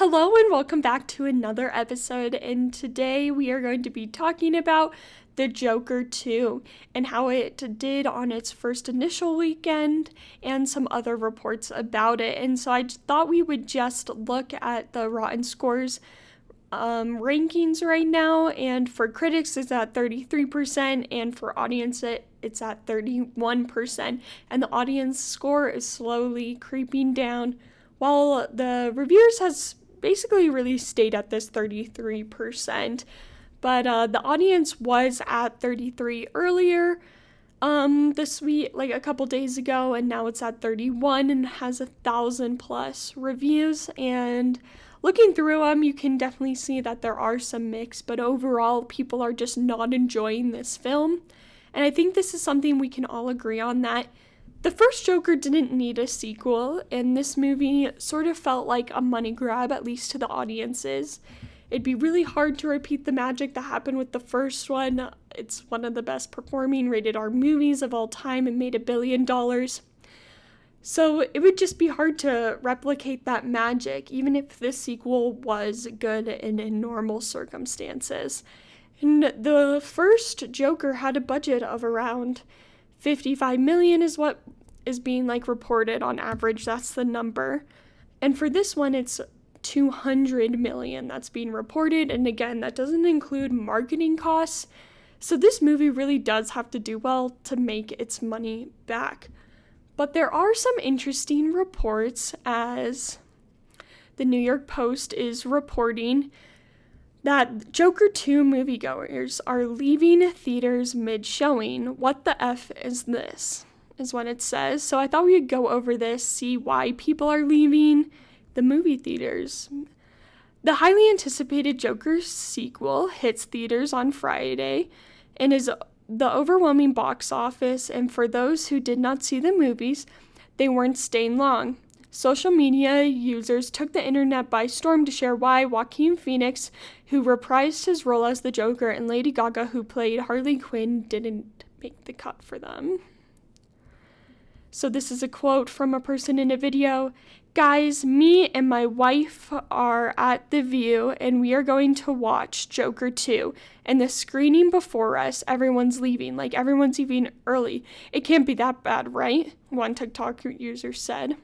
Hello and welcome back to another episode, and today we are going to be talking about The Joker 2 and how it did on its first initial weekend and some other reports about it. And so I thought we would just look at the Rotten Scores rankings right now, and for critics it's at 33% and for audience it's at 31%, and the audience score is slowly creeping down while the reviewers has basically really stayed at this 33%, but the audience was at 33 earlier this week, like a couple days ago, and now it's at 31 and has 1,000+ reviews. And looking through them, you can definitely see that there are some mix, but overall people are just not enjoying this film. And I think this is something we can all agree on, that the first Joker didn't need a sequel, and this movie sort of felt like a money grab, at least to the audiences. It'd be really hard to repeat the magic that happened with the first one. It's one of the best performing rated R movies of all time and made $1 billion. So it would just be hard to replicate that magic, even if this sequel was good and in normal circumstances. And the first Joker had a budget of around 55 million is what is being reported on average. That's the number. And for this one, it's 200 million that's being reported. And again, that doesn't include marketing costs. So this movie really does have to do well to make its money back. But there are some interesting reports, as the New York Post is reporting that Joker 2 moviegoers are leaving theaters mid-showing. What the F is this, is what it says. So I thought we would go over this, see why people are leaving the movie theaters. The highly anticipated Joker sequel hits theaters on Friday and is the overwhelming box office, and for those who did not see the movies, they weren't staying long. Social media users took the internet by storm to share why Joaquin Phoenix, who reprised his role as the Joker, and Lady Gaga, who played Harley Quinn, didn't make the cut for them. So this is a quote from a person in a video. "Guys, me and my wife are at The View, and we are going to watch Joker 2. And the screening before us, everyone's leaving. Everyone's leaving early. It can't be that bad, right?" one TikTok user said.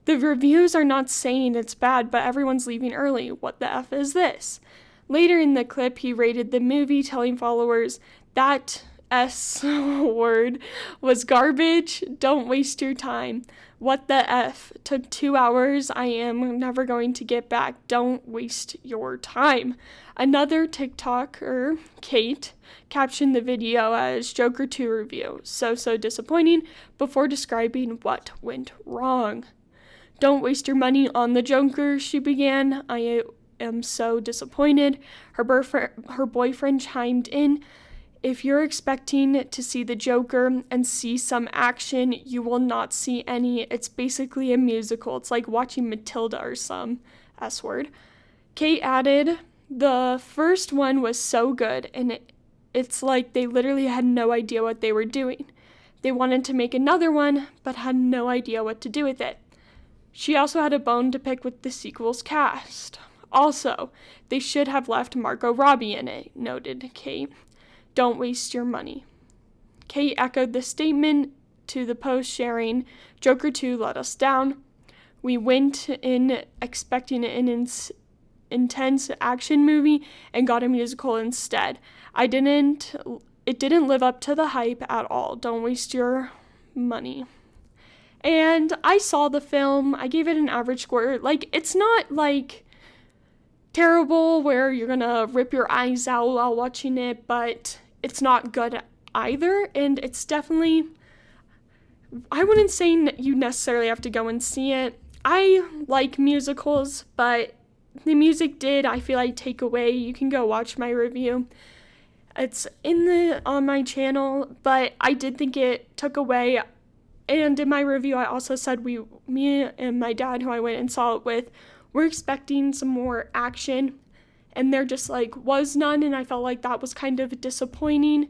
"The reviews are not saying it's bad, but everyone's leaving early. What the F is this?" Later in the clip, he rated the movie, telling followers that S word was garbage. "Don't waste your time. What the F? Took 2 hours. I am never going to get back. Don't waste your time." Another TikToker, Kate, captioned the video as Joker 2 review. So disappointing, before describing what went wrong. "Don't waste your money on the Joker," she began. "I am so disappointed." Her boyfriend chimed in. "If you're expecting to see the Joker and see some action, you will not see any. It's basically a musical. It's like watching Matilda or some S word." Kate added, "The first one was so good, and it's like they literally had no idea what they were doing. They wanted to make another one, but had no idea what to do with it." She also had a bone to pick with the sequel's cast. "Also, they should have left Margot Robbie in it," noted Kate. "Don't waste your money." Kate echoed the statement to the Post, sharing, "Joker 2 let us down. We went in expecting an intense action movie and got a musical instead. It didn't live up to the hype at all. Don't waste your money." And I saw the film. I gave it an average score. It's not terrible where you're gonna rip your eyes out while watching it, but it's not good either. And it's definitely, I wouldn't say you necessarily have to go and see it. I like musicals, but the music I feel take away. You can go watch my review. It's on my channel, but I did think it took away. And in my review, I also said me and my dad, who I went and saw it with, were expecting some more action, and there just was none, and I felt like that was kind of disappointing.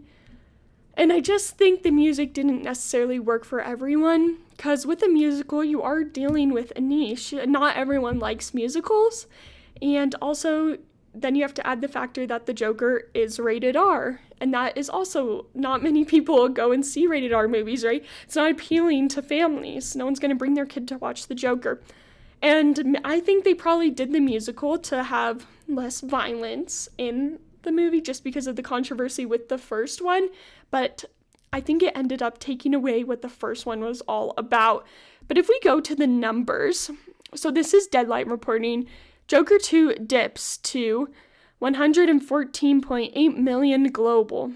And I just think the music didn't necessarily work for everyone, because with a musical, you are dealing with a niche. Not everyone likes musicals. And also, then you have to add the factor that the Joker is rated R. And that is also, not many people go and see rated R movies, right? It's not appealing to families. No one's going to bring their kid to watch the Joker. And I think they probably did the musical to have less violence in the movie just because of the controversy with the first one. But I think it ended up taking away what the first one was all about. But if we go to the numbers, so this is Deadline reporting, Joker 2 dips to 114.8 million global.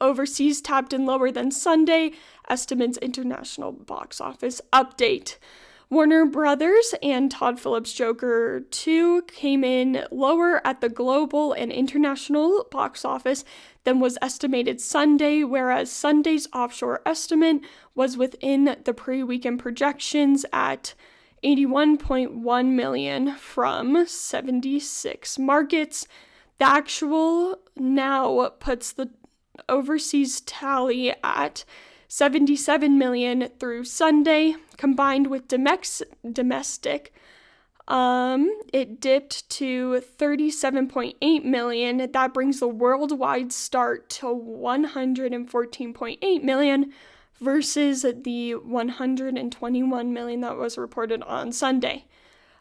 Overseas tapped in lower than Sunday, estimates international box office update. Warner Brothers and Todd Phillips' Joker 2 came in lower at the global and international box office than was estimated Sunday, whereas Sunday's offshore estimate was within the pre-weekend projections at 81.1 million from 76 markets. The actual now puts the overseas tally at 77 million through Sunday. Combined with domestic, it dipped to 37.8 million. That brings the worldwide start to 114.8 million versus the 121 million that was reported on Sunday.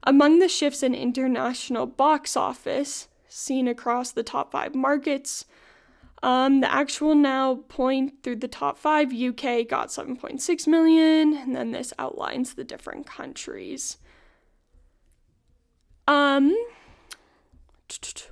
Among the shifts in international box office seen across the top 5 markets, the actual now point through the top 5, UK got 7.6 million, and then this outlines the different countries.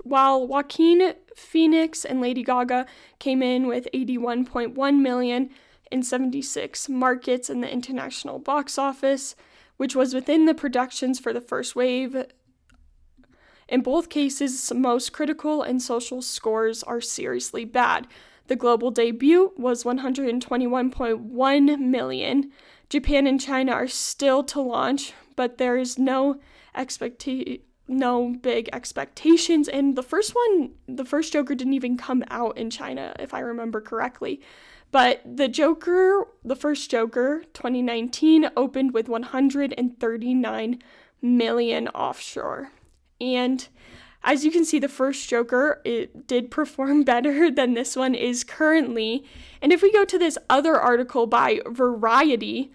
While Joaquin Phoenix and Lady Gaga came in with 81.1 million in 76 markets in the international box office, which was within the projections for the first wave. In both cases, most critical and social scores are seriously bad. The global debut was 121.1 million. Japan and China are still to launch, but there is no big expectations. And the first Joker didn't even come out in China, if I remember correctly. But the first Joker, 2019, opened with 139 million offshore. And as you can see, the first Joker, it did perform better than this one is currently. And if we go to this other article by Variety,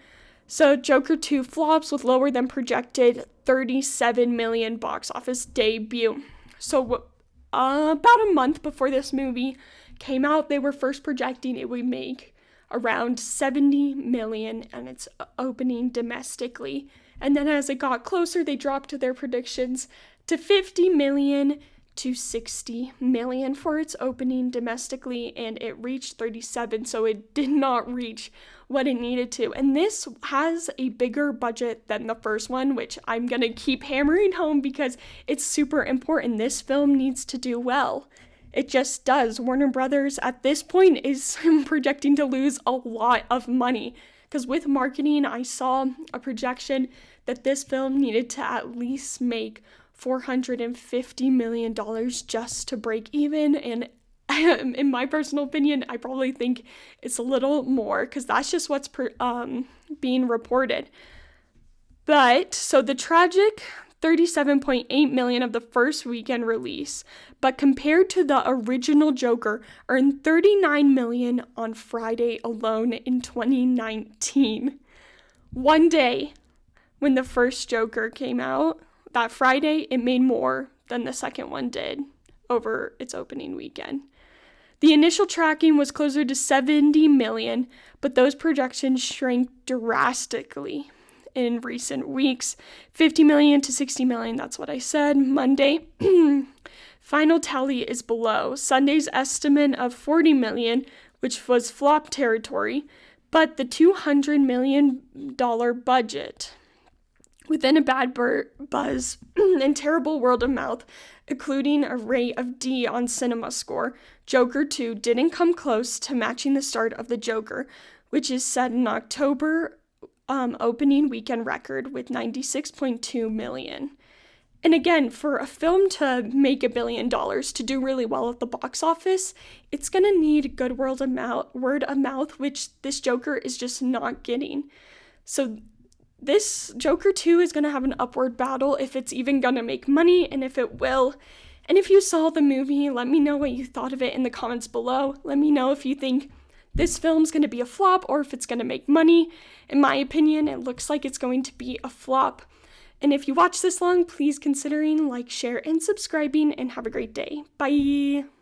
so Joker 2 flops with lower than projected 37 million box office debut. So about a month before this movie came out, they were first projecting it would make around 70 million and its opening domestically. And then as it got closer, they dropped their predictions to 50 million to 60 million for its opening domestically, and it reached 37, so it did not reach what it needed to. And this has a bigger budget than the first one, which I'm going to keep hammering home because it's super important. This film needs to do well. It just does. Warner Brothers at this point is projecting to lose a lot of money, because with marketing, I saw a projection that this film needed to at least make $450 million just to break even. And in my personal opinion, I probably think it's a little more, because that's just what's being reported. But so the tragic 37.8 million of the first weekend release, but compared to the original Joker, earned 39 million on Friday alone in 2019. One day when the first Joker came out, that Friday, it made more than the second one did over its opening weekend. The initial tracking was closer to 70 million, but those projections shrank drastically in recent weeks. 50 million to 60 million, that's what I said. Monday, final tally is below. Sunday's estimate of 40 million, which was flop territory, but the $200 million budget. Within a bad buzz and terrible word of mouth, including a rate of D on Cinema Score, Joker 2 didn't come close to matching the start of The Joker, which is set in October opening weekend record with 96.2 million. And again, for a film to make $1 billion, to do really well at the box office, it's gonna need good word of mouth, which this Joker is just not getting. So this Joker 2 is gonna have an upward battle if it's even gonna make money, and if it will. And if you saw the movie, let me know what you thought of it in the comments below. Let me know if you think this film's gonna be a flop or if it's gonna make money. In my opinion, it looks like it's going to be a flop. And if you watch this long, please considering like, share, and subscribing, and have a great day. Bye!